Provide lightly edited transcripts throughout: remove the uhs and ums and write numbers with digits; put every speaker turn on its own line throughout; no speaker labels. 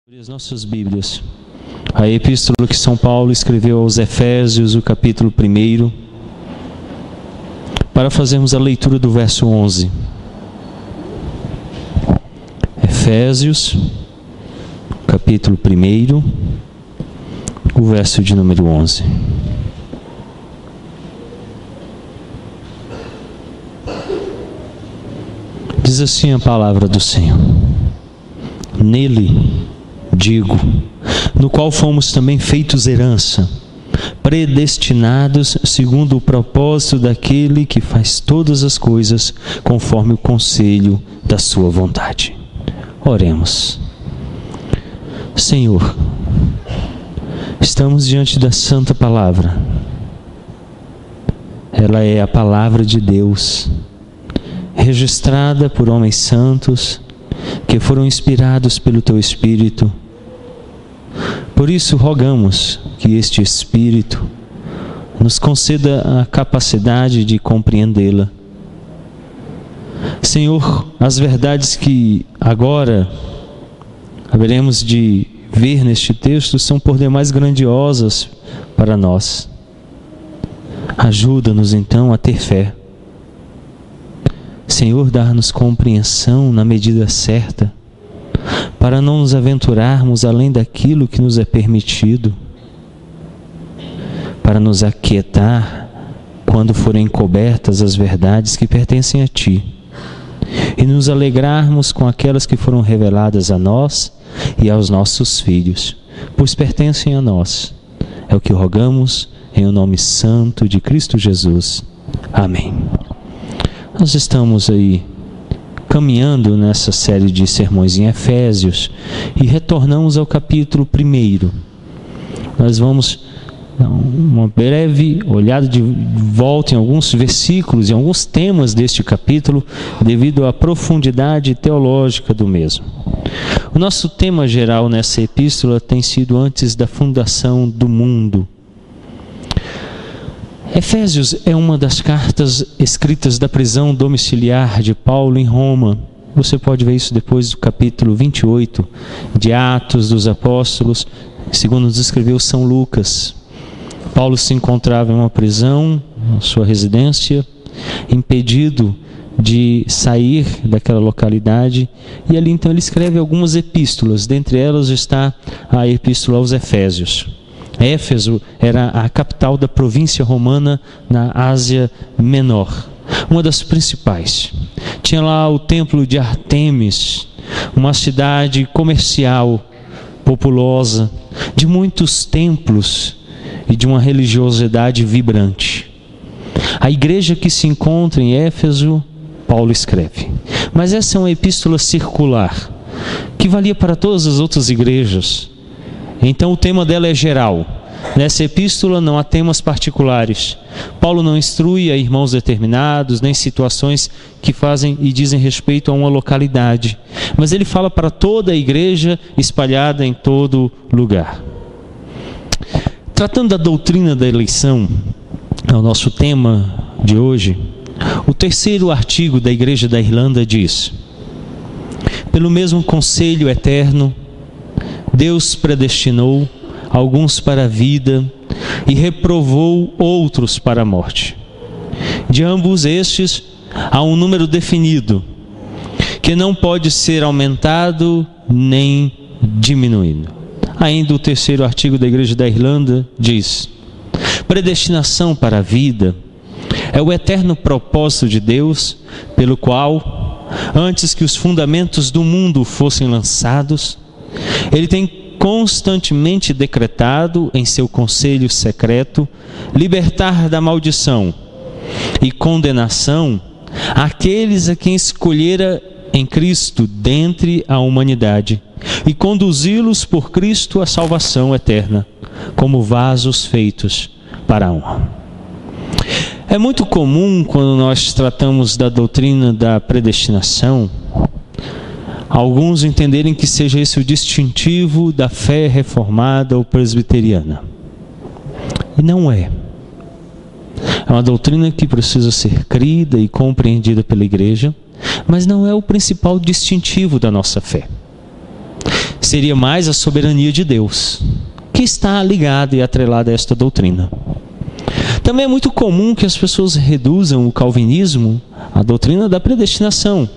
As nossas Bíblias, a epístola que São Paulo escreveu aos Efésios, o capítulo 1, para fazermos a leitura do verso 11. Efésios, capítulo 1, o verso de número 11. Diz assim a palavra do Senhor: Nele, digo, no qual fomos também feitos herança, predestinados segundo o propósito daquele que faz todas as coisas conforme o conselho da sua vontade. Oremos. Senhor, estamos diante da Santa Palavra. Ela é a Palavra de Deus, registrada por homens santos, que foram inspirados pelo Teu Espírito. Por isso rogamos que este Espírito nos conceda a capacidade de compreendê-la. Senhor, as verdades que agora haveremos de ver neste texto são por demais grandiosas para nós. Ajuda-nos então a ter fé. Senhor, dá-nos compreensão na medida certa, para não nos aventurarmos além daquilo que nos é permitido, para nos aquietar quando forem encobertas as verdades que pertencem a Ti, e nos alegrarmos com aquelas que foram reveladas a nós e aos nossos filhos, pois pertencem a nós. É o que rogamos em o nome santo de Cristo Jesus. Amém. Nós estamos aí caminhando nessa série de sermões em Efésios e retornamos ao capítulo 1. Nós vamos dar uma breve olhada de volta em alguns versículos e alguns temas deste capítulo, devido à profundidade teológica do mesmo. O nosso tema geral nessa epístola tem sido antes da fundação do mundo. Efésios é uma das cartas escritas da prisão domiciliar de Paulo em Roma. Você pode ver isso depois do capítulo 28 de Atos dos Apóstolos, segundo nos escreveu São Lucas. Paulo se encontrava em uma prisão, na sua residência, impedido de sair daquela localidade, e ali então ele escreve algumas epístolas. Dentre elas está a epístola aos Efésios. Éfeso era a capital da província romana na Ásia Menor, uma das principais. Tinha lá o templo de Ártemis, uma cidade comercial, populosa, de muitos templos e de uma religiosidade vibrante. A igreja que se encontra em Éfeso, Paulo escreve. Mas essa é uma epístola circular, que valia para todas as outras igrejas. Então o tema dela é geral. Nessa epístola não há temas particulares. Paulo não instrui a irmãos determinados, nem situações que fazem e dizem respeito a uma localidade. Mas ele fala para toda a igreja espalhada em todo lugar. Tratando da doutrina da eleição, é o nosso tema de hoje, o 3º artigo da Igreja da Irlanda diz: pelo mesmo conselho eterno, Deus predestinou alguns para a vida e reprovou outros para a morte. De ambos estes há um número definido, que não pode ser aumentado nem diminuído. Ainda o 3º artigo da Igreja da Irlanda diz: predestinação para a vida é o eterno propósito de Deus, pelo qual, antes que os fundamentos do mundo fossem lançados, Ele tem constantemente decretado em seu conselho secreto libertar da maldição e condenação aqueles a quem escolhera em Cristo dentre a humanidade, e conduzi-los por Cristo à salvação eterna, como vasos feitos para a honra. É muito comum, quando nós tratamos da doutrina da predestinação, alguns entenderem que seja esse o distintivo da fé reformada ou presbiteriana. E não é. É uma doutrina que precisa ser crida e compreendida pela igreja, mas não é o principal distintivo da nossa fé. seria mais a soberania de Deus, que está ligada e atrelada a esta doutrina. Também é muito comum que as pessoas reduzam o calvinismo à doutrina da predestinação.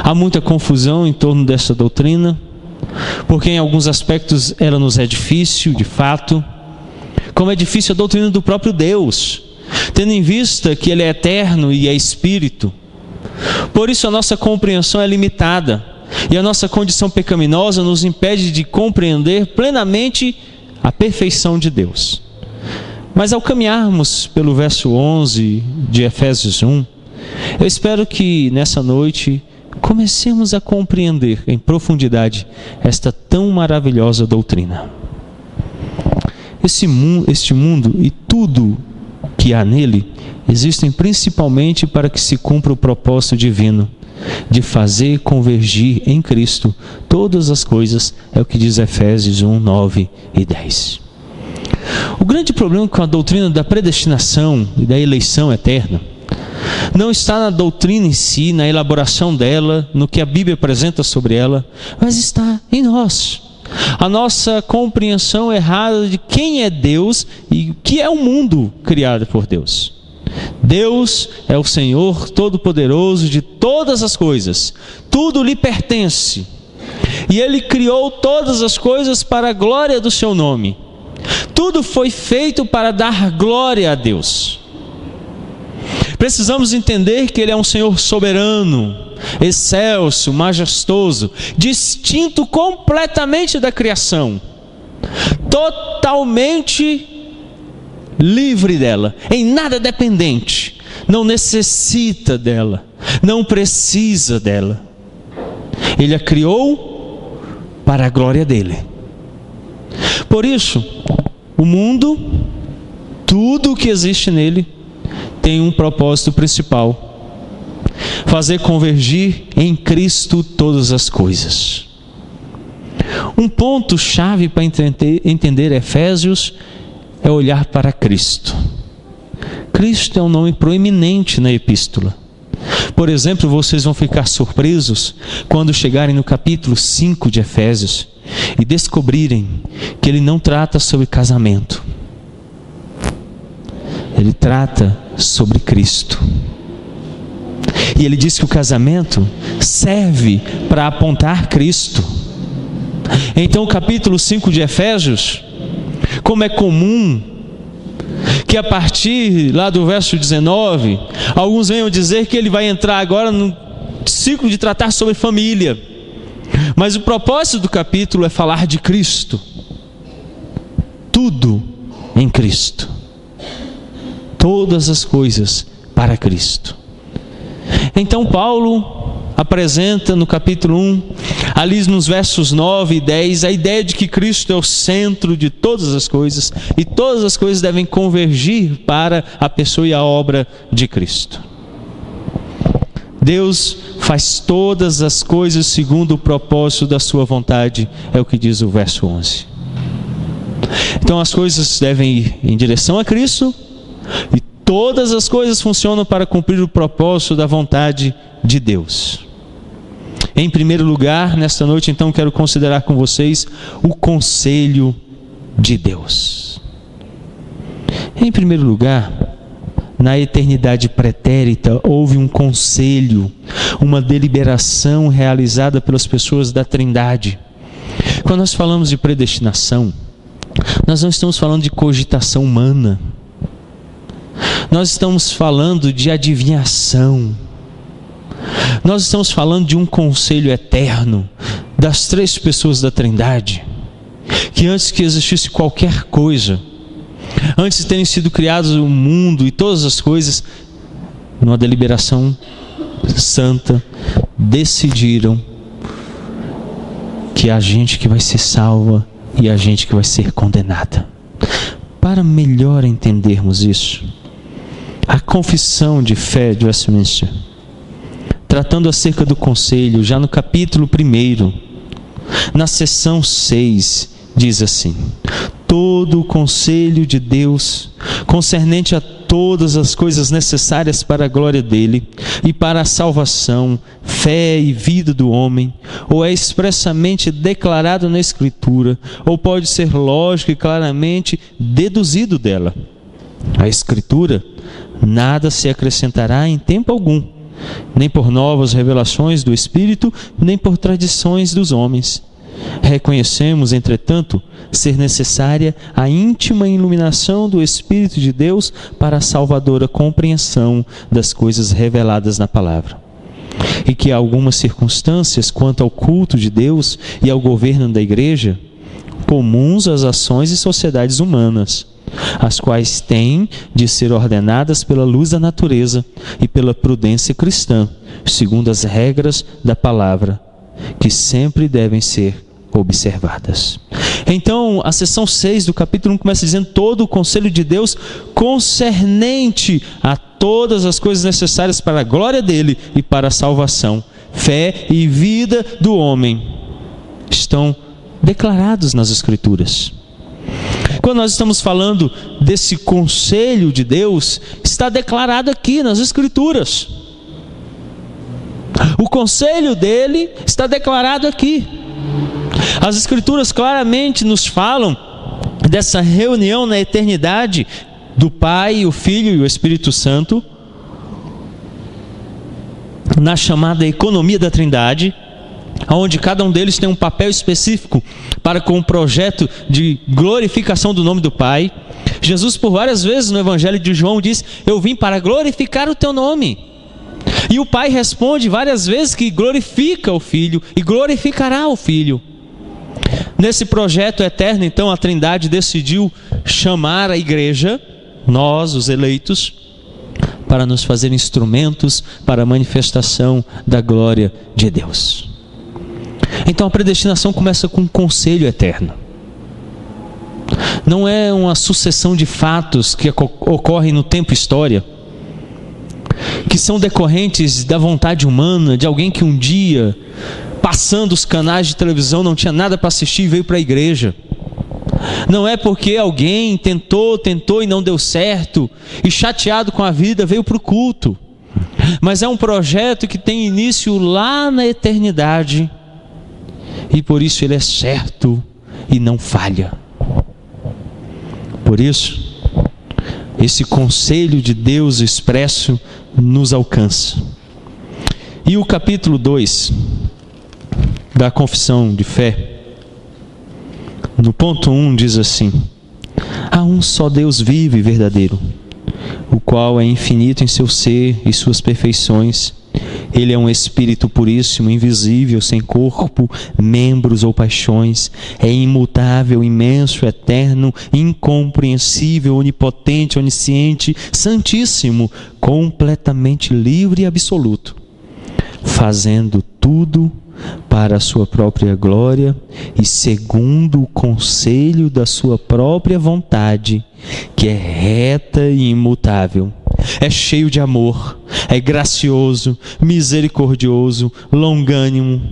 Há muita confusão em torno dessa doutrina, porque em alguns aspectos ela nos é difícil, de fato, como é difícil a doutrina do próprio Deus, tendo em vista que Ele é eterno e é Espírito. Por isso a nossa compreensão é limitada, e a nossa condição pecaminosa nos impede de compreender plenamente a perfeição de Deus. Mas ao caminharmos pelo verso 11 de Efésios 1, eu espero que nessa noite comecemos a compreender em profundidade esta tão maravilhosa doutrina. Este mundo e tudo que há nele existem principalmente para que se cumpra o propósito divino de fazer convergir em Cristo todas as coisas, é o que diz Efésios 1, 9 e 10. O grande problema com a doutrina da predestinação e da eleição eterna não está na doutrina em si, na elaboração dela, no que a Bíblia apresenta sobre ela, mas está em nós. A nossa compreensão errada de quem é Deus e o que é o mundo criado por Deus. Deus é o Senhor Todo-Poderoso de todas as coisas, tudo lhe pertence, e Ele criou todas as coisas para a glória do seu nome. Tudo foi feito para dar glória a Deus. Precisamos entender que Ele é um Senhor soberano, excelso, majestoso, distinto completamente da criação, totalmente livre dela, em nada dependente, não necessita dela, não precisa dela. Ele a criou para a glória dele. Por isso, o mundo, tudo o que existe nele, tem um propósito principal: fazer convergir em Cristo todas as coisas. Um ponto chave para entender Efésios é olhar para Cristo. Cristo é um nome proeminente na epístola. Por exemplo, vocês vão ficar surpresos quando chegarem no capítulo 5 de Efésios e descobrirem que ele não trata sobre casamento. Ele trata sobre Cristo. E ele diz que o casamento serve para apontar Cristo. Então o capítulo 5 de Efésios, como é comum que a partir lá do verso 19, alguns venham dizer que ele vai entrar agora no ciclo de tratar sobre família. Mas o propósito do capítulo é falar de Cristo. Tudo em Cristo. Todas as coisas para Cristo. Então Paulo apresenta no capítulo 1, ali nos versos 9 e 10, a ideia de que Cristo é o centro de todas as coisas e todas as coisas devem convergir para a pessoa e a obra de Cristo. Deus faz todas as coisas segundo o propósito da sua vontade, é o que diz o verso 11. Então as coisas devem ir em direção a Cristo e todas as coisas funcionam para cumprir o propósito da vontade de Deus. Em primeiro lugar, nesta noite, então, quero considerar com vocês o conselho de Deus. Em primeiro lugar, na eternidade pretérita, houve um conselho, uma deliberação realizada pelas pessoas da Trindade. Quando nós falamos de predestinação, nós não estamos falando de cogitação humana. Nós estamos falando de adivinhação. Nós estamos falando de um conselho eterno das três pessoas da Trindade, que antes que existisse qualquer coisa, antes de terem sido criados o mundo e todas as coisas, numa deliberação santa, decidiram que há gente que vai ser salva e há gente que vai ser condenada. Para melhor entendermos isso, a confissão de fé de Westminster, tratando acerca do conselho, já no capítulo 1, na seção 6, diz assim: todo o conselho de Deus concernente a todas as coisas necessárias para a glória dele e para a salvação, fé e vida do homem, ou é expressamente declarado na Escritura, ou pode ser lógico e claramente deduzido dela. A Escritura nada se acrescentará em tempo algum, nem por novas revelações do Espírito, nem por tradições dos homens. Reconhecemos, entretanto, ser necessária a íntima iluminação do Espírito de Deus para a salvadora compreensão das coisas reveladas na palavra. E que há algumas circunstâncias quanto ao culto de Deus e ao governo da igreja, comuns às ações e sociedades humanas, as quais têm de ser ordenadas pela luz da natureza e pela prudência cristã, segundo as regras da palavra, que sempre devem ser observadas. Então, a seção 6 do capítulo 1 começa dizendo todo o conselho de Deus concernente a todas as coisas necessárias para a glória dele e para a salvação, fé e vida do homem estão declarados nas Escrituras. Quando nós estamos falando desse conselho de Deus, está declarado aqui nas Escrituras. O conselho dele está declarado aqui. As Escrituras claramente nos falam dessa reunião na eternidade do Pai, o Filho e o Espírito Santo, na chamada economia da Trindade, onde cada um deles tem um papel específico para com o projeto de glorificação do nome do Pai. Jesus, por várias vezes no Evangelho de João, diz: eu vim para glorificar o teu nome. E o Pai responde várias vezes que glorifica o Filho e glorificará o Filho. Nesse projeto eterno, então, a Trindade decidiu chamar a igreja, nós, os eleitos, para nos fazer instrumentos para a manifestação da glória de Deus. Então a predestinação começa com um conselho eterno. Não é uma sucessão de fatos que ocorrem no tempo e história, que são decorrentes da vontade humana, de alguém que um dia, passando os canais de televisão, não tinha nada para assistir e veio para a igreja. Não é porque alguém tentou e não deu certo, e chateado com a vida veio para o culto. Mas é um projeto que tem início lá na eternidade, e por isso ele é certo e não falha. Por isso, esse conselho de Deus expresso nos alcança. E o capítulo 2 da confissão de fé, no ponto 1 diz assim: há um só Deus vivo e verdadeiro, o qual é infinito em seu ser e suas perfeições. Ele é um Espírito puríssimo, invisível, sem corpo, membros ou paixões. É imutável, imenso, eterno, incompreensível, onipotente, onisciente, santíssimo, completamente livre e absoluto, fazendo tudo para a sua própria glória e segundo o conselho da sua própria vontade, que é reta e imutável. É cheio de amor, é gracioso, misericordioso, longânimo,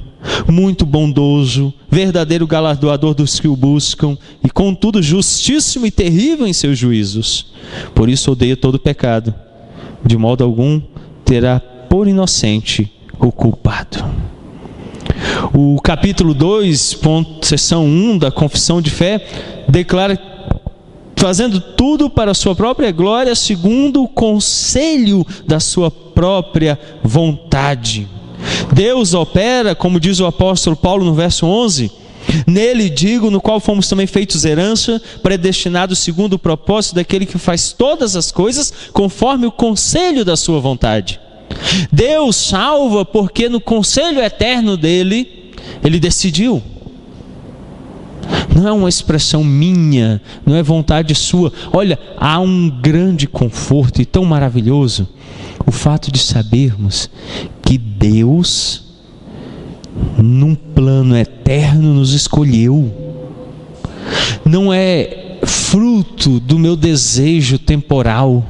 muito bondoso, verdadeiro galardoador dos que o buscam, e contudo justíssimo e terrível em seus juízos. Por isso odeia todo pecado, de modo algum terá por inocente o culpado. O capítulo 2, seção 1 da confissão de fé, declara: fazendo tudo para a sua própria glória, segundo o conselho da sua própria vontade. Deus opera, como diz o apóstolo Paulo no verso 11, nele digo, no qual fomos também feitos herança, predestinados segundo o propósito daquele que faz todas as coisas conforme o conselho da sua vontade. Deus salva porque no conselho eterno dele, ele decidiu. Não é uma expressão minha, não é vontade sua. Olha, há um grande conforto e tão maravilhoso o fato de sabermos que Deus, num plano eterno, nos escolheu. Não é fruto do meu desejo temporal,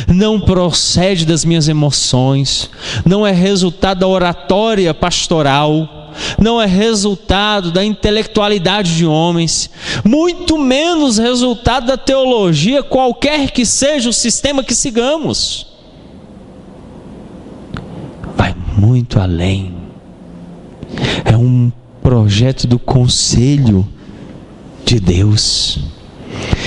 não procede das minhas emoções, não é resultado da oratória pastoral, não é resultado da intelectualidade de homens, muito menos resultado da teologia, qualquer que seja o sistema que sigamos. Vai muito além. É um projeto do conselho de Deus.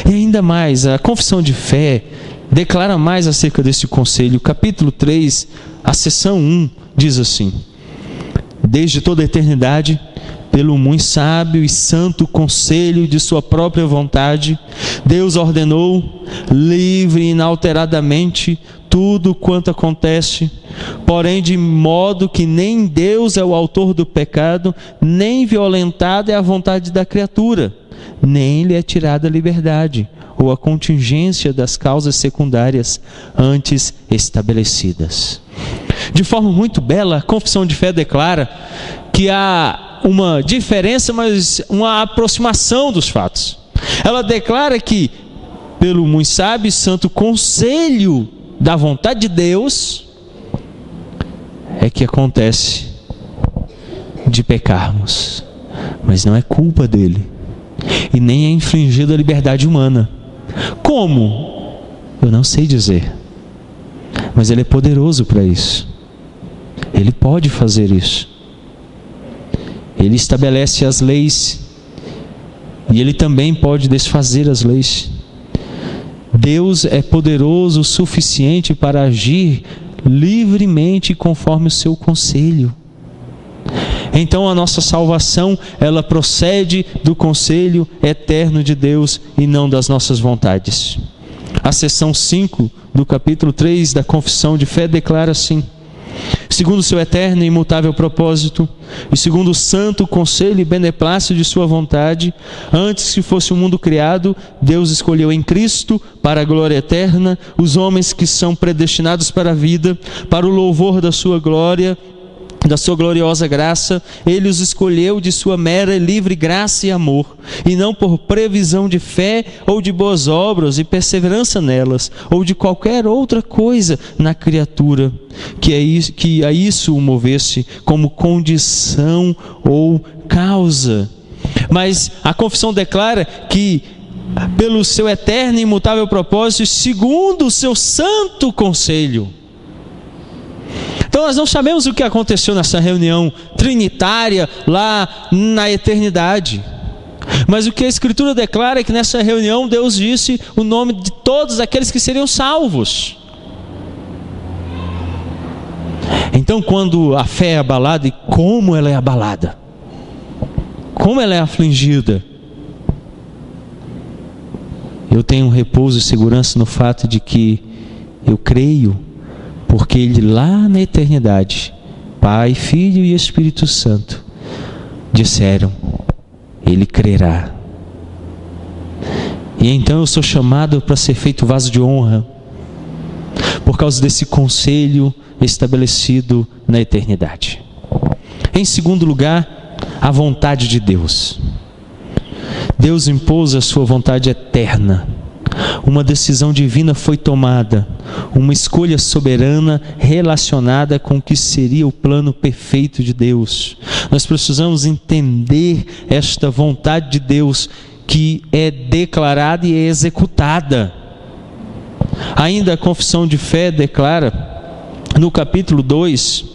E ainda mais, a confissão de fé declara mais acerca desse conselho. Capítulo 3, a seção 1, diz assim: desde toda a eternidade, pelo muito sábio e santo conselho de sua própria vontade, Deus ordenou, livre e inalteradamente, tudo quanto acontece, porém de modo que nem Deus é o autor do pecado, nem violentada é a vontade da criatura, nem lhe é tirada a liberdade, ou a contingência das causas secundárias antes estabelecidas. De forma muito bela, a confissão de fé declara que há uma diferença, mas uma aproximação dos fatos. Ela declara que, pelo muito sábio e santo conselho da vontade de Deus, é que acontece de pecarmos, mas não é culpa dele, e nem é infringida a liberdade humana. Como? Eu não sei dizer, mas ele é poderoso para isso. Ele pode fazer isso. Ele estabelece as leis e ele também pode desfazer as leis. Deus é poderoso o suficiente para agir livremente conforme o seu conselho. Então a nossa salvação, ela procede do conselho eterno de Deus e não das nossas vontades. A seção 5 do capítulo 3 da confissão de fé declara assim: segundo o seu eterno e imutável propósito, e segundo o santo conselho e beneplácito de sua vontade, antes que fosse o mundo criado, Deus escolheu em Cristo, para a glória eterna, os homens que são predestinados para a vida, para o louvor da sua glória, da sua gloriosa graça. Ele os escolheu de sua mera e livre graça e amor, e não por previsão de fé ou de boas obras e perseverança nelas, ou de qualquer outra coisa na criatura que a isso o movesse como condição ou causa. Mas a confissão declara que, pelo seu eterno e imutável propósito, segundo o seu santo conselho. Então nós não sabemos o que aconteceu nessa reunião trinitária lá na eternidade, mas o que a Escritura declara é que nessa reunião Deus disse o nome de todos aqueles que seriam salvos. Então, quando a fé é abalada, e como ela é abalada, como ela é afligida, eu tenho repouso e segurança no fato de que eu creio, porque Ele lá na eternidade, Pai, Filho e Espírito Santo, disseram: Ele crerá. E então eu sou chamado para ser feito vaso de honra, por causa desse conselho estabelecido na eternidade. Em segundo lugar, a vontade de Deus. Deus impôs a sua vontade eterna. Uma decisão divina foi tomada, uma escolha soberana relacionada com o que seria o plano perfeito de Deus. Nós precisamos entender esta vontade de Deus, que é declarada e é executada. Ainda a confissão de fé declara, no capítulo 2,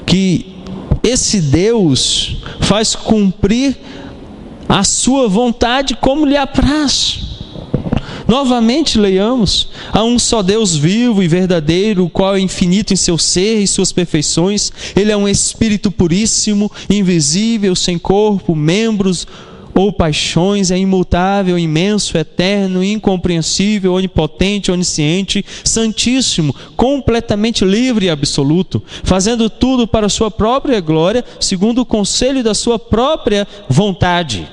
que esse Deus faz cumprir a sua vontade como lhe apraz. Novamente leiamos: há um só Deus vivo e verdadeiro, o qual é infinito em seu ser e suas perfeições. Ele é um Espírito puríssimo, invisível, sem corpo, membros ou paixões, é imutável, imenso, eterno, incompreensível, onipotente, onisciente, santíssimo, completamente livre e absoluto, fazendo tudo para a sua própria glória, segundo o conselho da sua própria vontade.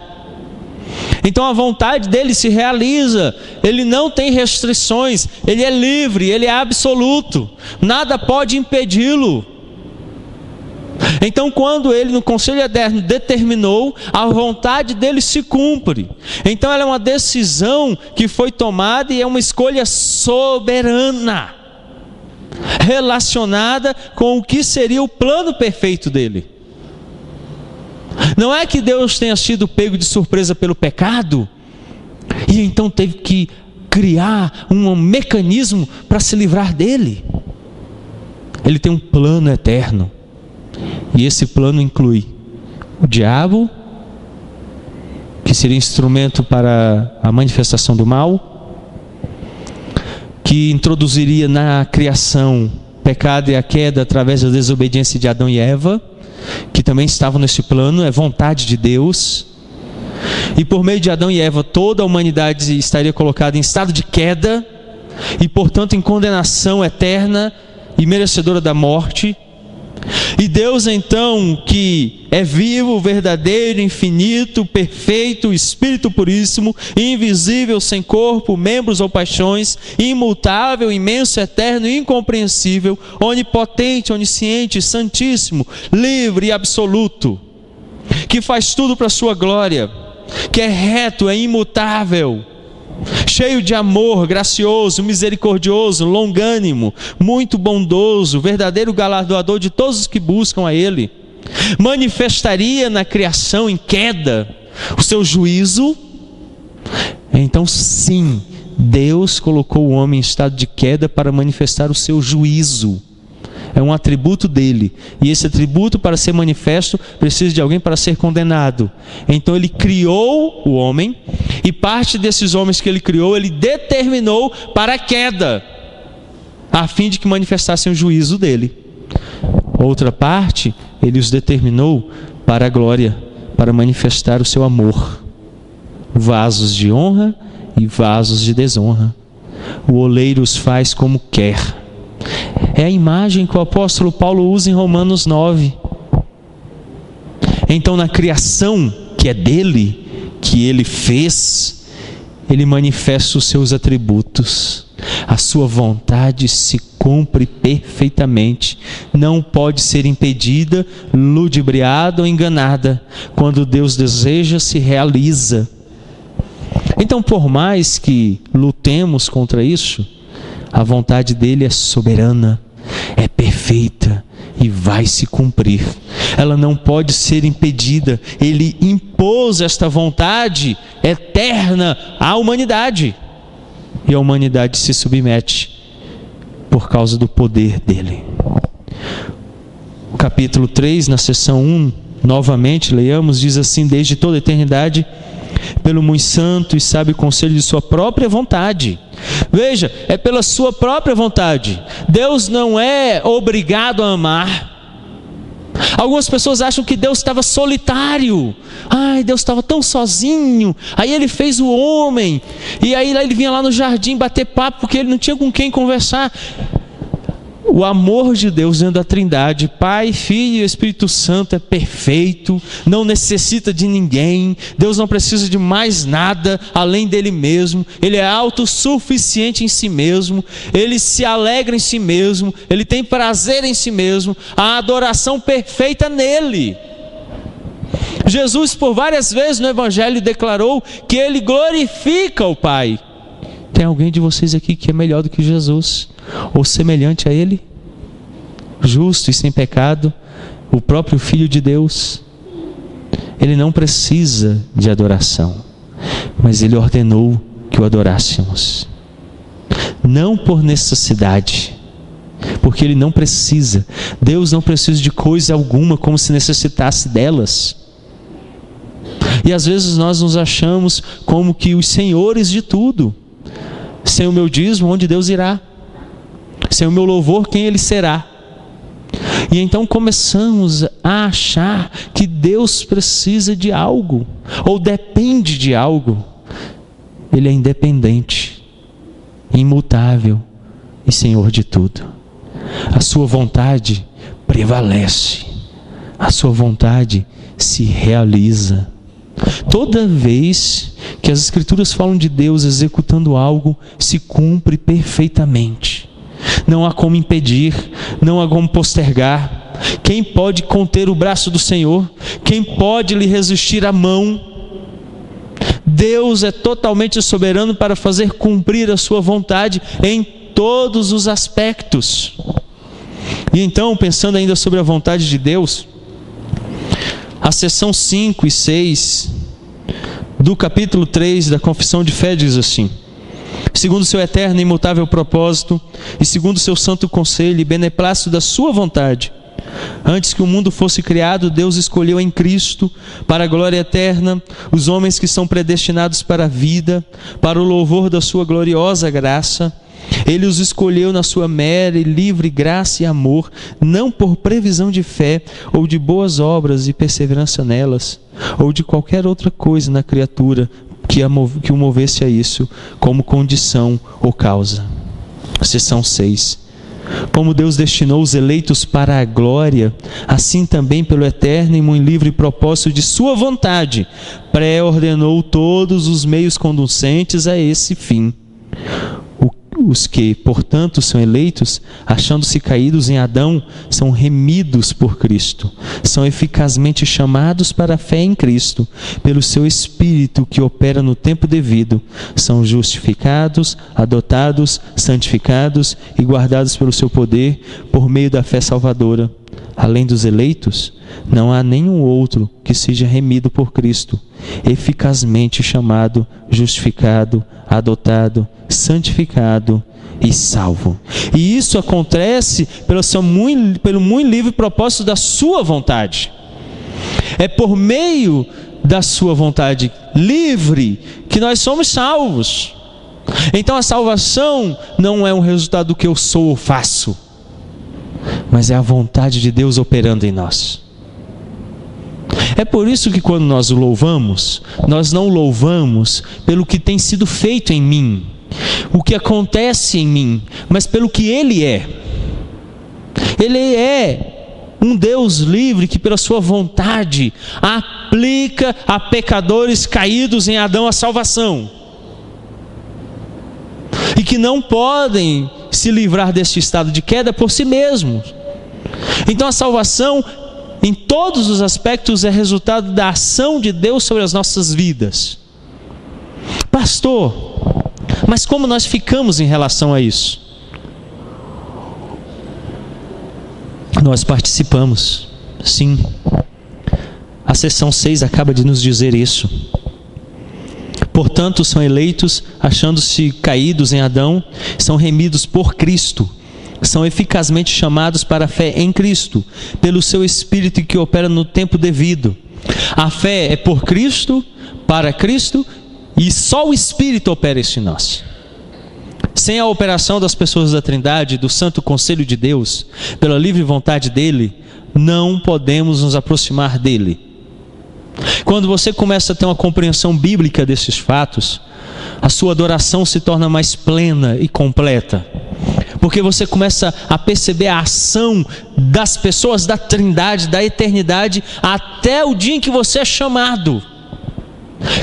Então a vontade dele se realiza, ele não tem restrições, ele é livre, ele é absoluto, nada pode impedi-lo. Então, quando ele no conselho eterno determinou, a vontade dele se cumpre. Então ela é uma decisão que foi tomada e é uma escolha soberana, relacionada com o que seria o plano perfeito dele. Não é que Deus tenha sido pego de surpresa pelo pecado e então teve que criar um mecanismo para se livrar dele. Ele tem um plano eterno, e esse plano inclui o diabo, que seria instrumento para a manifestação do mal, que introduziria na criação pecado e a queda através da desobediência de Adão e Eva, que também estavam nesse plano, é vontade de Deus. E por meio de Adão e Eva, toda a humanidade estaria colocada em estado de queda e, portanto, em condenação eterna e merecedora da morte. E Deus, então, que é vivo, verdadeiro, infinito, perfeito, Espírito puríssimo, invisível, sem corpo, membros ou paixões, imutável, imenso, eterno, incompreensível, onipotente, onisciente, santíssimo, livre e absoluto, que faz tudo para a sua glória, que é reto, é imutável, cheio de amor, gracioso, misericordioso, longânimo, muito bondoso, verdadeiro galardoador de todos os que buscam a Ele, manifestaria na criação em queda o seu juízo. Então sim, Deus colocou o homem em estado de queda para manifestar o seu juízo. É um atributo dele, e esse atributo, para ser manifesto, precisa de alguém para ser condenado. Então ele criou o homem, e parte desses homens que ele criou, ele determinou para a queda, a fim de que manifestassem o juízo dele. Outra parte, ele os determinou para a glória, para manifestar o seu amor. Vasos de honra e vasos de desonra. O oleiro os faz como quer. É a imagem que o apóstolo Paulo usa em Romanos 9. Então, na criação que é dele, que ele fez, ele manifesta os seus atributos. A sua vontade se cumpre perfeitamente, não pode ser impedida, ludibriada ou enganada. Quando Deus deseja, se realiza. Então, por mais que lutemos contra isso, a vontade dele é soberana, é perfeita e vai se cumprir. Ela não pode ser impedida. Ele impôs esta vontade eterna à humanidade, e a humanidade se submete por causa do poder dele. O capítulo 3, na seção 1, novamente leiamos, diz assim: desde toda a eternidade, pelo muito santo e sábio conselho de sua própria vontade. Veja, é pela sua própria vontade. Deus não é obrigado a amar. Algumas pessoas acham que Deus estava solitário. Ai, Deus estava tão sozinho. Aí ele fez o homem, e aí ele vinha lá no jardim bater papo, porque ele não tinha com quem conversar. O amor de Deus dentro da Trindade, Pai, Filho e Espírito Santo, é perfeito, não necessita de ninguém. Deus não precisa de mais nada além dele mesmo. Ele é autossuficiente em si mesmo, ele se alegra em si mesmo, ele tem prazer em si mesmo, a adoração perfeita nele. Jesus, por várias vezes no Evangelho, declarou que ele glorifica o Pai. Tem alguém de vocês aqui que é melhor do que Jesus, ou semelhante a Ele? Justo e sem pecado, o próprio Filho de Deus. Ele não precisa de adoração, mas Ele ordenou que o adorássemos. Não por necessidade, porque Ele não precisa. Deus não precisa de coisa alguma, como se necessitasse delas. E às vezes nós nos achamos como que os senhores de tudo. Sem o meu dízimo, onde Deus irá? Sem o meu louvor, quem Ele será? E então começamos a achar que Deus precisa de algo, ou depende de algo. Ele é independente, imutável e Senhor de tudo. A sua vontade prevalece, a sua vontade se realiza. Toda vez que as Escrituras falam de Deus executando algo, se cumpre perfeitamente. Não há como impedir, não há como postergar. Quem pode conter o braço do Senhor? Quem pode lhe resistir a mão? Deus é totalmente soberano para fazer cumprir a sua vontade em todos os aspectos. E então, pensando ainda sobre a vontade de Deus, a seção 5 e 6 do capítulo 3 da Confissão de Fé diz assim: segundo seu eterno e imutável propósito, e segundo seu santo conselho e beneplácito da sua vontade, antes que o mundo fosse criado, Deus escolheu em Cristo, para a glória eterna, os homens que são predestinados para a vida, para o louvor da sua gloriosa graça. Ele os escolheu na sua mera e livre graça e amor, não por previsão de fé, ou de boas obras e perseverança nelas, ou de qualquer outra coisa na criatura que o movesse a isso, como condição ou causa. Seção 6. Como Deus destinou os eleitos para a glória, assim também pelo eterno e muito livre propósito de sua vontade, pré-ordenou todos os meios conducentes a esse fim. Os que, portanto, são eleitos, achando-se caídos em Adão, são remidos por Cristo, são eficazmente chamados para a fé em Cristo, pelo seu Espírito que opera no tempo devido, são justificados, adotados, santificados e guardados pelo seu poder, por meio da fé salvadora. Além dos eleitos, não há nenhum outro que seja remido por Cristo, eficazmente chamado, justificado, adotado, santificado e salvo. E isso acontece pelo muito livre propósito da sua vontade. É por meio da sua vontade livre que nós somos salvos. Então a salvação não é um resultado do que eu sou ou faço, mas é a vontade de Deus operando em nós. É por isso que quando nós o louvamos, nós não louvamos pelo que tem sido feito em mim, o que acontece em mim, mas pelo que Ele é. Ele é um Deus livre que pela sua vontade aplica a pecadores caídos em Adão a salvação, e que não podem se livrar deste estado de queda por si mesmos. Então a salvação, em todos os aspectos, é resultado da ação de Deus sobre as nossas vidas. Pastor, mas como nós ficamos em relação a isso? Nós participamos, sim. A seção 6 acaba de nos dizer isso. Portanto, são eleitos, achando-se caídos em Adão, são remidos por Cristo, são eficazmente chamados para a fé em Cristo, pelo seu Espírito que opera no tempo devido. A fé é por Cristo, para Cristo, e só o Espírito opera isso em nós. Sem a operação das pessoas da Trindade, do Santo Conselho de Deus, pela livre vontade dEle, não podemos nos aproximar dEle. Quando você começa a ter uma compreensão bíblica desses fatos, a sua adoração se torna mais plena e completa, porque você começa a perceber a ação das pessoas da Trindade, da eternidade, até o dia em que você é chamado.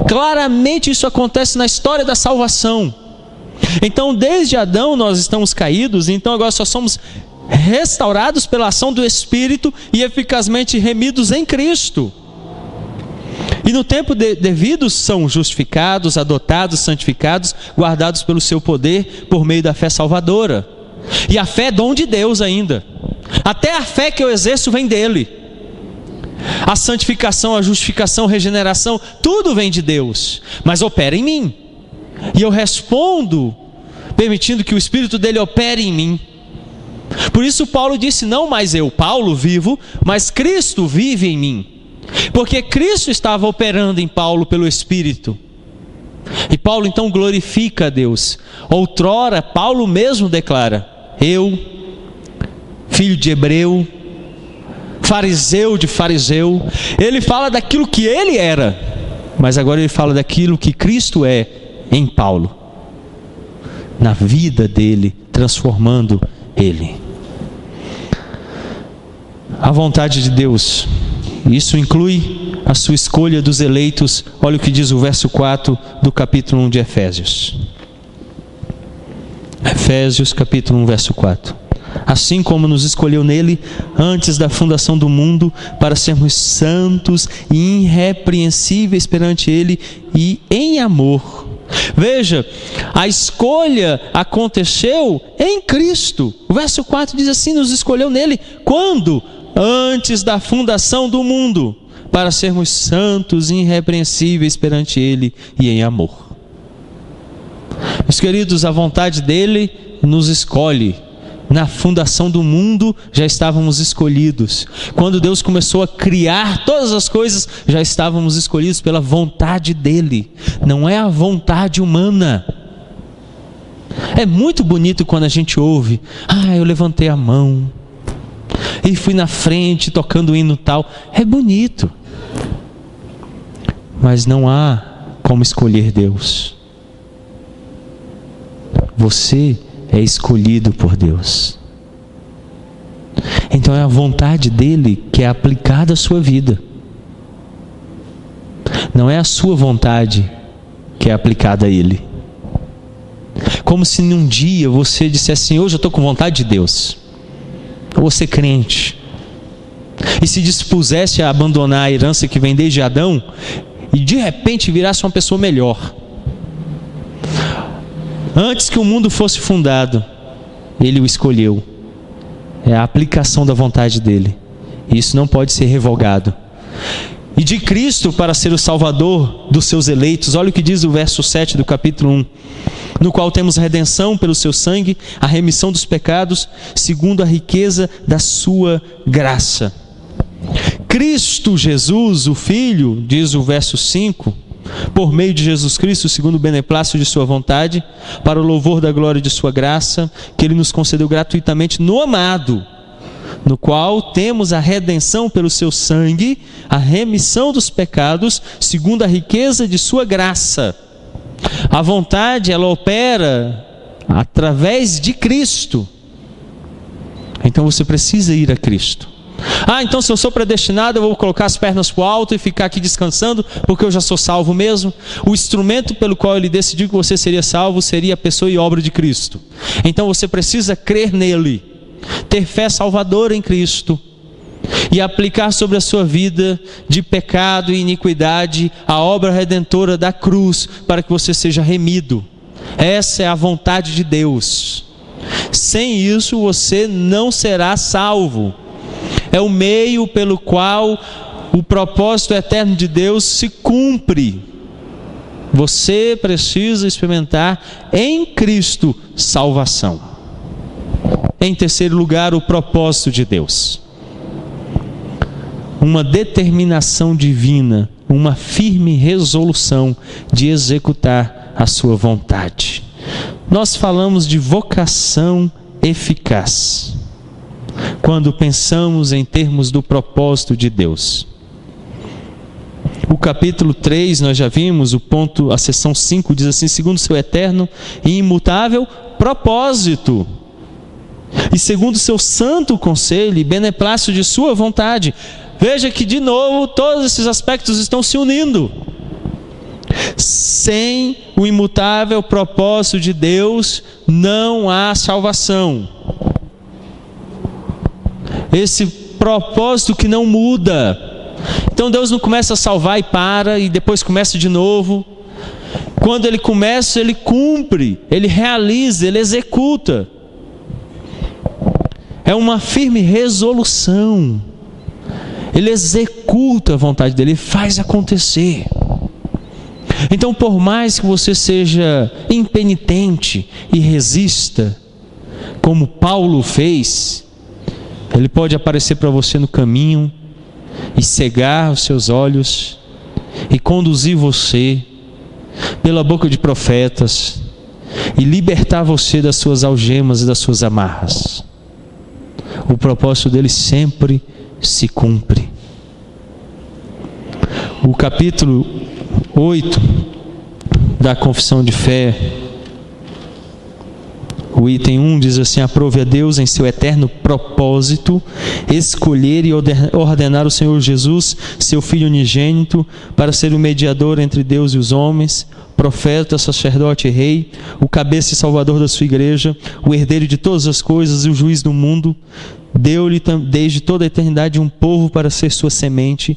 Claramente isso acontece na história da salvação. Então desde Adão nós estamos caídos, então agora só somos restaurados pela ação do Espírito e eficazmente remidos em Cristo. E no tempo devido são justificados, adotados, santificados, guardados pelo seu poder por meio da fé salvadora. E a fé é dom de Deus ainda. Até a fé que eu exerço vem dele. A santificação, a justificação, a regeneração, tudo vem de Deus, mas opera em mim. E eu respondo permitindo que o Espírito dele opere em mim. Por isso Paulo disse: não mais eu, Paulo, vivo, mas Cristo vive em mim. Porque Cristo estava operando em Paulo pelo Espírito. E Paulo então glorifica a Deus. Outrora Paulo mesmo declara: eu, filho de hebreu, fariseu de fariseu. Ele fala daquilo que ele era, mas agora ele fala daquilo que Cristo é em Paulo, na vida dele, transformando ele. A vontade de Deus, isso inclui a sua escolha dos eleitos. Olha o que diz o verso 4 do capítulo 1 de Efésios. Efésios capítulo 1 verso 4. Assim como nos escolheu nele antes da fundação do mundo, para sermos santos e irrepreensíveis perante ele e em amor. Veja, a escolha aconteceu em Cristo. O verso 4 diz assim: nos escolheu nele quando? Antes da fundação do mundo, para sermos santos e irrepreensíveis perante Ele e em amor. Meus queridos, a vontade dele nos escolhe. Na fundação do mundo já estávamos escolhidos. Quando Deus começou a criar todas as coisas, já estávamos escolhidos pela vontade dele. Não é a vontade humana. É muito bonito quando a gente ouve: eu levantei a mão e fui na frente tocando o hino tal. É bonito. Mas não há como escolher Deus. Você é escolhido por Deus. Então é a vontade dele que é aplicada à sua vida. Não é a sua vontade que é aplicada a ele. Como se num dia você dissesse assim: hoje eu estou com vontade de Deus, eu vou ser crente, e se dispusesse a abandonar a herança que vem desde Adão, e de repente virasse uma pessoa melhor. Antes que o mundo fosse fundado, ele o escolheu. É a aplicação da vontade dele. Isso não pode ser revogado. E de Cristo para ser o Salvador dos seus eleitos. Olha o que diz o verso 7 do capítulo 1. No qual temos redenção pelo seu sangue, a remissão dos pecados, segundo a riqueza da sua graça. Cristo Jesus, o Filho, diz o verso 5, por meio de Jesus Cristo, segundo o beneplácito de sua vontade, para o louvor da glória de sua graça, que ele nos concedeu gratuitamente no amado, no qual temos a redenção pelo seu sangue, a remissão dos pecados, segundo a riqueza de sua graça. A vontade, ela opera através de Cristo. Então você precisa ir a Cristo. Então se eu sou predestinado, eu vou colocar as pernas para o alto e ficar aqui descansando, porque eu já sou salvo mesmo. O instrumento pelo qual ele decidiu que você seria salvo seria a pessoa e obra de Cristo. Então você precisa crer nele, ter fé salvadora em Cristo e aplicar sobre a sua vida de pecado e iniquidade a obra redentora da cruz, para que você seja remido. Essa é a vontade de Deus. Sem isso você não será salvo. É o meio pelo qual o propósito eterno de Deus se cumpre. Você precisa experimentar em Cristo salvação. Em terceiro lugar, o propósito de Deus. Uma determinação divina, uma firme resolução de executar a sua vontade. Nós falamos de vocação eficaz quando pensamos em termos do propósito de Deus. O capítulo 3, nós já vimos, a seção 5 diz assim: segundo seu eterno e imutável propósito, e segundo seu santo conselho e beneplácito de sua vontade. Veja que de novo todos esses aspectos estão se unindo. Sem o imutável propósito de Deus não há salvação. Esse propósito que não muda. Então Deus não começa a salvar e para, e depois começa de novo. Quando ele começa, ele cumpre, ele realiza, ele executa. É uma firme resolução. Ele executa a vontade dele, ele faz acontecer. Então, por mais que você seja impenitente e resista, como Paulo fez, ele pode aparecer para você no caminho e cegar os seus olhos e conduzir você pela boca de profetas e libertar você das suas algemas e das suas amarras. O propósito dele sempre se cumpre. O capítulo 8 da Confissão de Fé, o item 1 diz assim: aprove a Deus em seu eterno propósito escolher e ordenar o Senhor Jesus, seu Filho unigênito, para ser o mediador entre Deus e os homens, profeta, sacerdote e rei, o cabeça e salvador da sua igreja, o herdeiro de todas as coisas e o juiz do mundo. Deu-lhe desde toda a eternidade um povo para ser sua semente,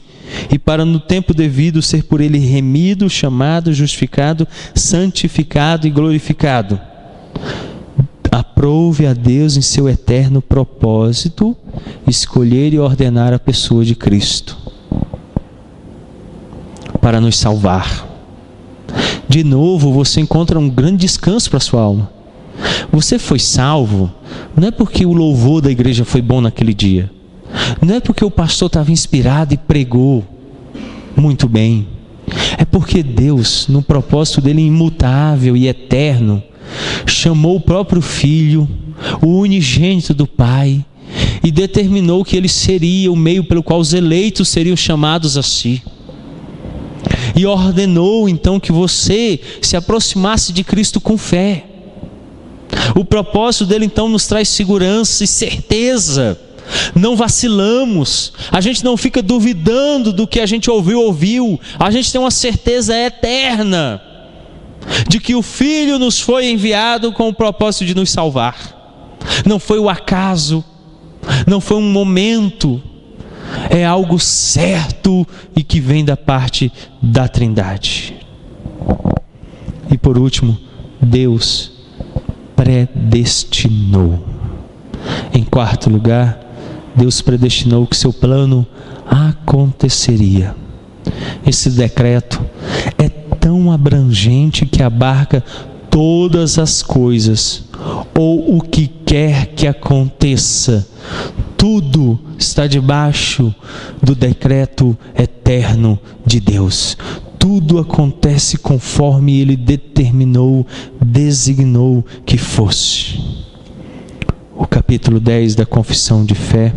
e para no tempo devido ser por ele remido, chamado, justificado, santificado e glorificado. Aprove a Deus em seu eterno propósito escolher e ordenar a pessoa de Cristo. para nos salvar. De novo, você encontra um grande descanso para a sua alma. Você foi salvo, não é porque o louvor da igreja foi bom naquele dia. Não é porque o pastor estava inspirado e pregou muito bem. É porque Deus, no propósito dele imutável e eterno, chamou o próprio Filho, o unigênito do Pai, e determinou que ele seria o meio pelo qual os eleitos seriam chamados a si. E ordenou então que você se aproximasse de Cristo com fé. O propósito dele então nos traz segurança e certeza. Não vacilamos, a gente não fica duvidando do que a gente ouviu. A gente tem uma certeza eterna de que o Filho nos foi enviado com o propósito de nos salvar. Não foi o acaso, não foi um momento, é algo certo e que vem da parte da Trindade. E por último, Deus predestinou. Em quarto lugar, Deus predestinou que seu plano aconteceria. Esse decreto é tão abrangente que abarca todas as coisas, ou o que quer que aconteça. Tudo está debaixo do decreto eterno de Deus. Tudo acontece conforme Ele determinou, designou que fosse. O capítulo 10 da Confissão de Fé,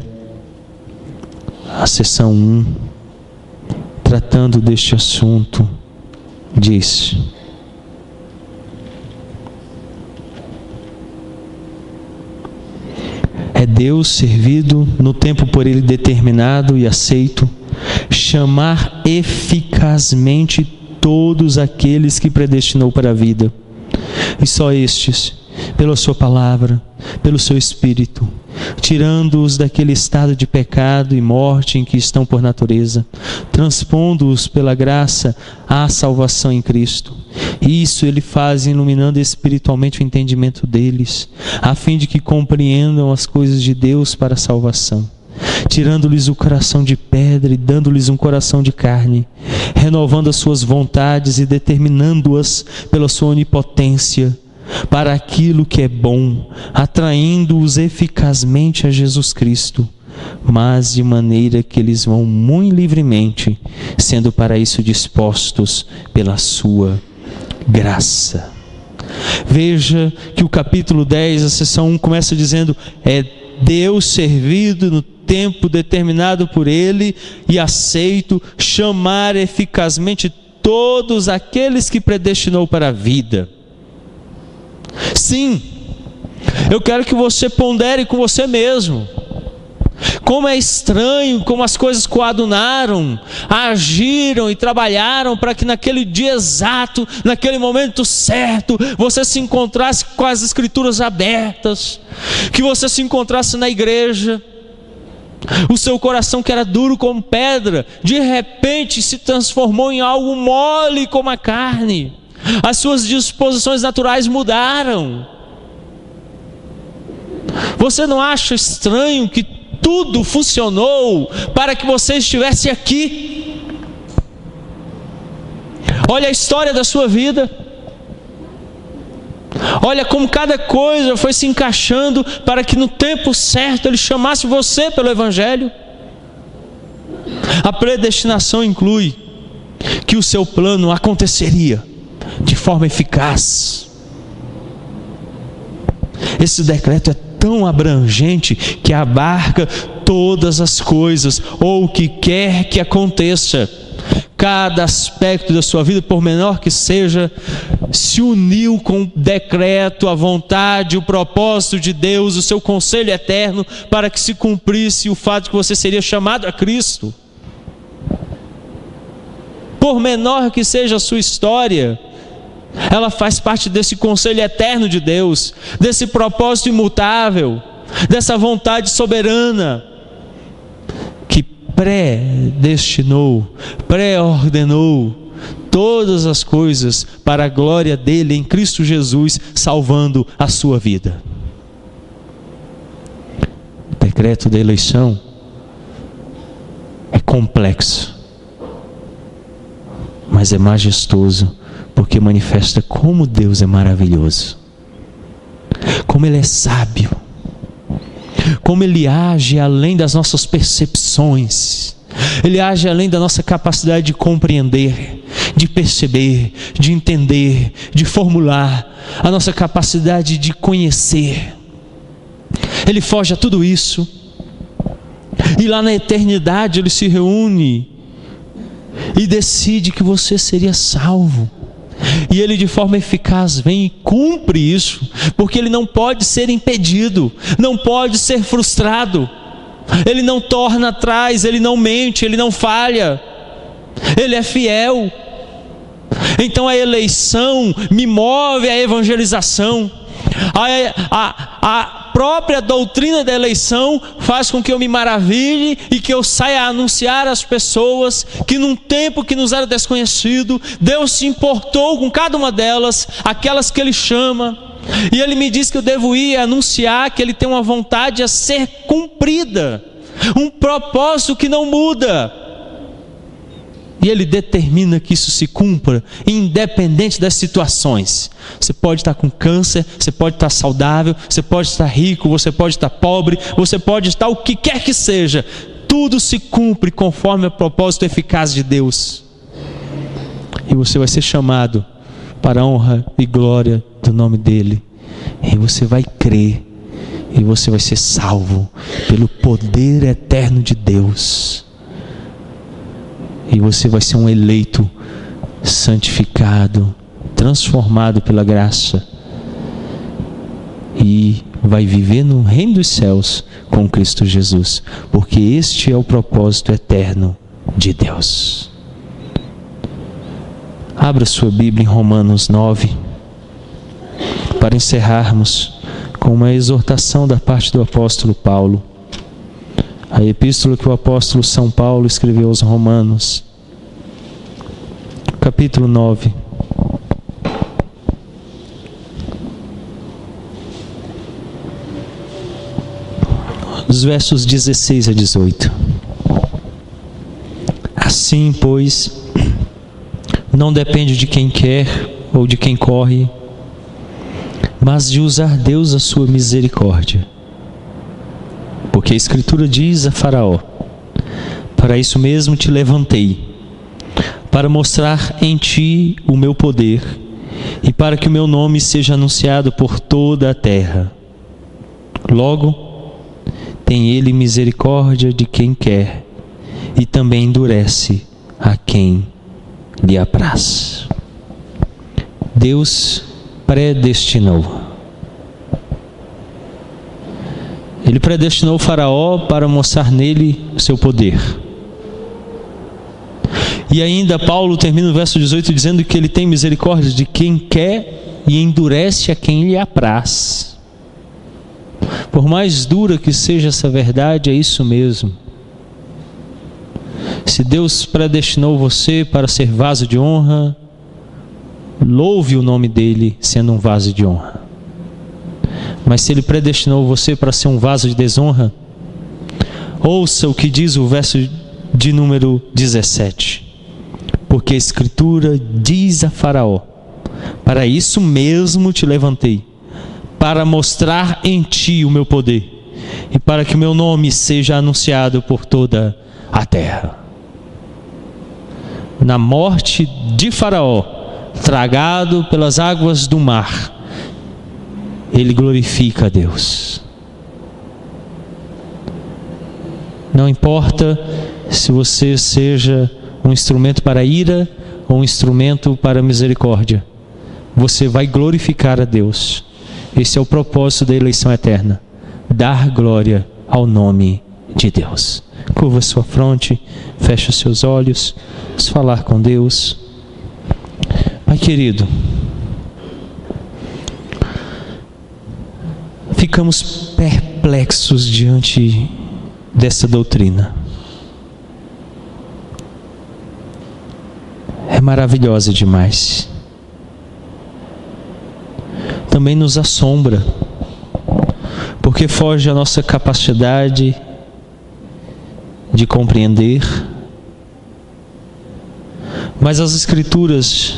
a seção 1, tratando deste assunto, diz: é Deus servido no tempo por Ele determinado e aceito, chamar eficazmente todos aqueles que predestinou para a vida, e só estes, pela sua palavra, pelo seu Espírito, tirando-os daquele estado de pecado e morte em que estão por natureza, transpondo-os pela graça à salvação em Cristo. Isso Ele faz iluminando espiritualmente o entendimento deles, a fim de que compreendam as coisas de Deus para a salvação, tirando-lhes o coração de pedra e dando-lhes um coração de carne, renovando as suas vontades e determinando-as pela sua onipotência para aquilo que é bom, atraindo-os eficazmente a Jesus Cristo, mas de maneira que eles vão muito livremente, sendo para isso dispostos pela sua graça. Veja que o capítulo 10, a seção 1, começa dizendo: é Deus servido no tempo determinado por Ele e aceito, chamar eficazmente todos aqueles que predestinou para a vida. Sim, eu quero que você pondere com você mesmo. Como é estranho como as coisas coadunaram, agiram e trabalharam para que naquele dia exato, naquele momento certo, você se encontrasse com as Escrituras abertas, que você se encontrasse na igreja. O seu coração, que era duro como pedra, de repente se transformou em algo mole como a carne. As suas disposições naturais mudaram. Você não acha estranho que tudo funcionou para que você estivesse aqui? Olha a história da sua vida. Olha como cada coisa foi se encaixando para que no tempo certo Ele chamasse você pelo Evangelho. A predestinação inclui que o seu plano aconteceria de forma eficaz. Esse decreto é tão abrangente que abarca todas as coisas, ou o que quer que aconteça. Cada aspecto da sua vida, por menor que seja, se uniu com o decreto, a vontade, o propósito de Deus, o seu conselho eterno, para que se cumprisse o fato de que você seria chamado a Cristo. Por menor que seja a sua história, ela faz parte desse conselho eterno de Deus, desse propósito imutável, dessa vontade soberana que predestinou, pré-ordenou todas as coisas para a glória dele em Cristo Jesus, salvando a sua vida. O decreto da eleição é complexo. mas é majestoso porque manifesta como Deus é maravilhoso, como Ele é sábio, como Ele age além das nossas percepções, Ele age além da nossa capacidade de compreender, de perceber, de entender, de formular, a nossa capacidade de conhecer. Ele foge a tudo isso, e lá na eternidade Ele se reúne e decide que você seria salvo. E Ele de forma eficaz vem e cumpre isso, porque Ele não pode ser impedido, não pode ser frustrado. Ele não torna atrás, Ele não mente, Ele não falha, Ele é fiel. Então a eleição me move à evangelização. A própria doutrina da eleição faz com que eu me maravilhe e que eu saia a anunciar às pessoas que num tempo que nos era desconhecido, Deus se importou com cada uma delas, aquelas que Ele chama, e Ele me diz que eu devo ir anunciar que Ele tem uma vontade a ser cumprida, um propósito que não muda. E Ele determina que isso se cumpra, independente das situações. Você pode estar com câncer, você pode estar saudável, você pode estar rico, você pode estar pobre, você pode estar o que quer que seja. Tudo se cumpre conforme o propósito eficaz de Deus. E você vai ser chamado para a honra e glória do nome dEle. E você vai crer, e você vai ser salvo pelo poder eterno de Deus. E você vai ser um eleito, santificado, transformado pela graça. E vai viver no reino dos céus com Cristo Jesus. Porque este é o propósito eterno de Deus. Abra sua Bíblia em Romanos 9. Para encerrarmos com uma exortação da parte do apóstolo Paulo. A epístola que o apóstolo São Paulo escreveu aos Romanos, capítulo 9. Os versos 16 a 18. Assim, pois, não depende de quem quer ou de quem corre, mas de usar Deus a sua misericórdia. Porque a Escritura diz a Faraó: para isso mesmo te levantei, para mostrar em ti o meu poder, e para que o meu nome seja anunciado por toda a terra. Logo, tem Ele misericórdia de quem quer, e também endurece a quem lhe apraz. Deus predestinou. Ele predestinou o Faraó para mostrar nele o seu poder. E ainda Paulo termina o verso 18 dizendo que Ele tem misericórdia de quem quer e endurece a quem lhe apraz. Por mais dura que seja essa verdade, é isso mesmo. Se Deus predestinou você para ser vaso de honra, louve o nome dEle sendo um vaso de honra. Mas se Ele predestinou você para ser um vaso de desonra, ouça o que diz o verso de número 17. Porque a Escritura diz a Faraó: para isso mesmo te levantei, para mostrar em ti o meu poder, e para que o meu nome seja anunciado por toda a terra. Na morte de Faraó, tragado pelas águas do mar, ele glorifica a Deus. Não importa se você seja um instrumento para a ira ou um instrumento para a misericórdia, você vai glorificar a Deus. Esse é o propósito da eleição eterna: dar glória ao nome de Deus. Curva sua fronte, feche os seus olhos, vamos falar com Deus. Pai querido, ficamos perplexos diante dessa doutrina. É maravilhosa demais. Também nos assombra, porque foge à nossa capacidade de compreender, Mas as Escrituras,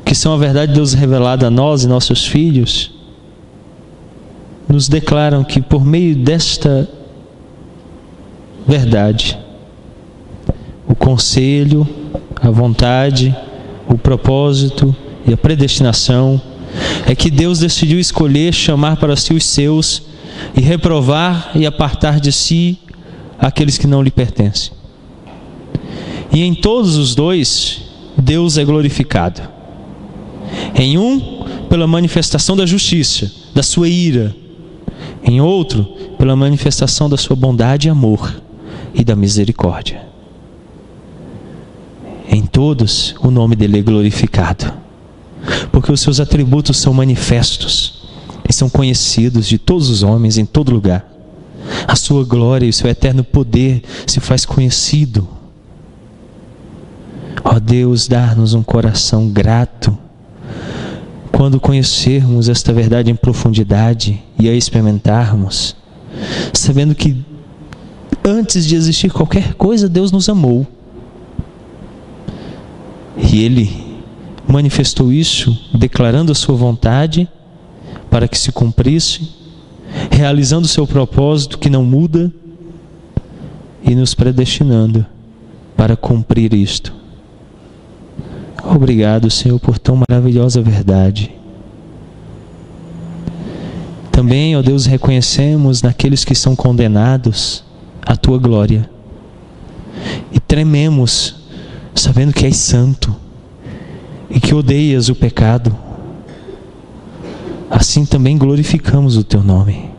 que são a verdade de Deus revelada a nós e nossos filhos, nos declaram que por meio desta verdade, o conselho, a vontade, o propósito e a predestinação, é que Deus decidiu escolher chamar para si os seus e reprovar e apartar de si aqueles que não lhe pertencem. E em todos os dois, Deus é glorificado. Em um, pela manifestação da justiça, da sua ira. Em outro, pela manifestação da sua bondade e amor e da misericórdia. Em todos, o nome dele é glorificado, porque os seus atributos são manifestos e são conhecidos de todos os homens em todo lugar. A sua glória e o seu eterno poder se faz conhecido. Ó Deus, dá-nos um coração grato quando conhecermos esta verdade em profundidade e a experimentarmos, sabendo que antes de existir qualquer coisa, Deus nos amou. E Ele manifestou isso, declarando a sua vontade para que se cumprisse, realizando o seu propósito que não muda e nos predestinando para cumprir isto. Obrigado, Senhor, por tão maravilhosa verdade. Também, ó Deus, reconhecemos naqueles que são condenados a Tua glória. E trememos, sabendo que és santo e que odeias o pecado. Assim também glorificamos o Teu nome.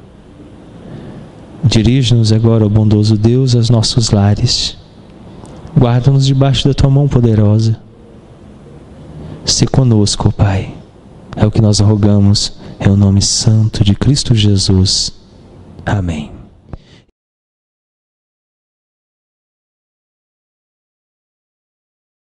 Dirige-nos agora, ó bondoso Deus, aos nossos lares. Guarda-nos debaixo da Tua mão poderosa. Se conosco, ó Pai. É o que nós rogamos, é o nome santo de Cristo Jesus. Amém.